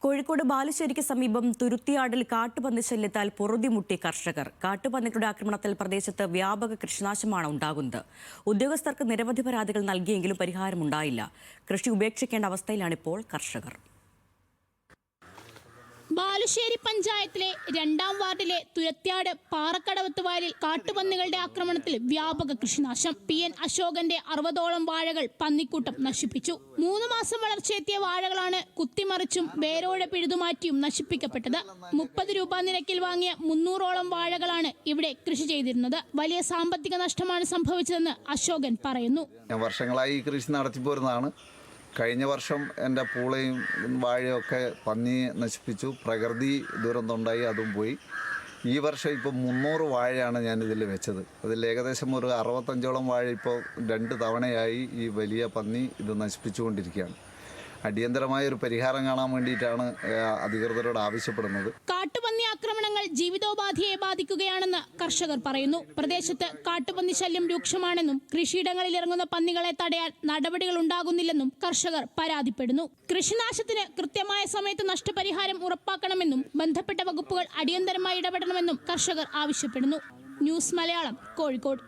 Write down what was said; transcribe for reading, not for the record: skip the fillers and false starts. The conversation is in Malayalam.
കോഴിക്കോട് ബാലുശ്ശേരിക്ക് സമീപം തുരുത്തിയാടിൽ കാട്ടുപന്നി ശല്യത്താൽ പൊറുതിമുട്ടി കർഷകർ. കാട്ടുപന്നികളുടെ ആക്രമണത്തിൽ പ്രദേശത്ത് വ്യാപക കൃഷിനാശമാണ് ഉണ്ടാകുന്നത്. ഉദ്യോഗസ്ഥർക്ക് നിരവധി പരാതികൾ നൽകിയെങ്കിലും പരിഹാരമുണ്ടായില്ല. കൃഷി ഉപേക്ഷിക്കേണ്ട അവസ്ഥയിലാണിപ്പോൾ കർഷകർ. ബാലുശ്ശേരി പഞ്ചായത്തിലെ 2ാം വാർഡിലെ തുരുത്തിയാട് പാറക്കടവത്ത് വയലിൽ കാട്ടുപന്നികളുടെ ആക്രമണത്തിൽ വ്യാപക കൃഷിനാശം. PN അശോകന്റെ 60ഓളം വാഴകൾ പന്നിക്കൂട്ടം നശിപ്പിച്ചു. 3 മാസം വളർച്ചയെത്തിയ വാഴകളാണ് കുത്തിമറിച്ചും വേരോടെ പിഴുതുമാറ്റിയും നശിപ്പിക്കപ്പെട്ടത്. 30 രൂപ നിരക്കിൽ വാങ്ങിയ 300ഓളം വാഴകളാണ് ഇവിടെ കൃഷി ചെയ്തിരുന്നത്. വലിയ സാമ്പത്തിക നഷ്ടമാണ് സംഭവിച്ചതെന്ന് അശോകൻ പറയുന്നു. വർഷങ്ങളായി കൃഷി നടത്തിപ്പോരുന്നതാണ്. കഴിഞ്ഞ വർഷം എൻ്റെ പൂളയും വാഴയൊക്കെ പന്നി നശിപ്പിച്ചു. പ്രകൃതി ദുരന്തമുണ്ടായി, അതും പോയി. ഈ വർഷം ഇപ്പോൾ 300 വാഴയാണ് ഞാനിതിൽ വെച്ചത്. അതിൽ ഏകദേശം ഒരു 65ഓളം വാഴ ഇപ്പോൾ 2 തവണയായി ഈ വലിയ പന്നി ഇത് നശിപ്പിച്ചുകൊണ്ടിരിക്കുകയാണ്. അടിയന്തരമായ ഒരു പരിഹാരം കാണാൻ വേണ്ടിയിട്ടാണ് അധികൃതരോട് ആവശ്യപ്പെടുന്നത്. കാട്ടുപന്നി ആക്രമണങ്ങൾ ജീവിതോപാധിയെ ബാധിക്കുകയാണെന്ന് കർഷകർ പറയുന്നു. പ്രദേശത്ത് കാട്ടുപന്നി ശല്യം രൂക്ഷമാണെന്നും കൃഷിയിടങ്ങളിൽ ഇറങ്ങുന്ന പന്നികളെ തടയാൻ നടപടികൾ ഉണ്ടാകുന്നില്ലെന്നും കർഷകർ പരാതിപ്പെടുന്നു. കൃഷിനാശത്തിന് കൃത്യമായ സമയത്ത് നഷ്ടപരിഹാരം ഉറപ്പാക്കണമെന്നും ബന്ധപ്പെട്ട വകുപ്പുകൾ അടിയന്തരമായി ഇടപെടണമെന്നും കർഷകർ ആവശ്യപ്പെടുന്നു. ന്യൂസ് മലയാളം, കോഴിക്കോട്.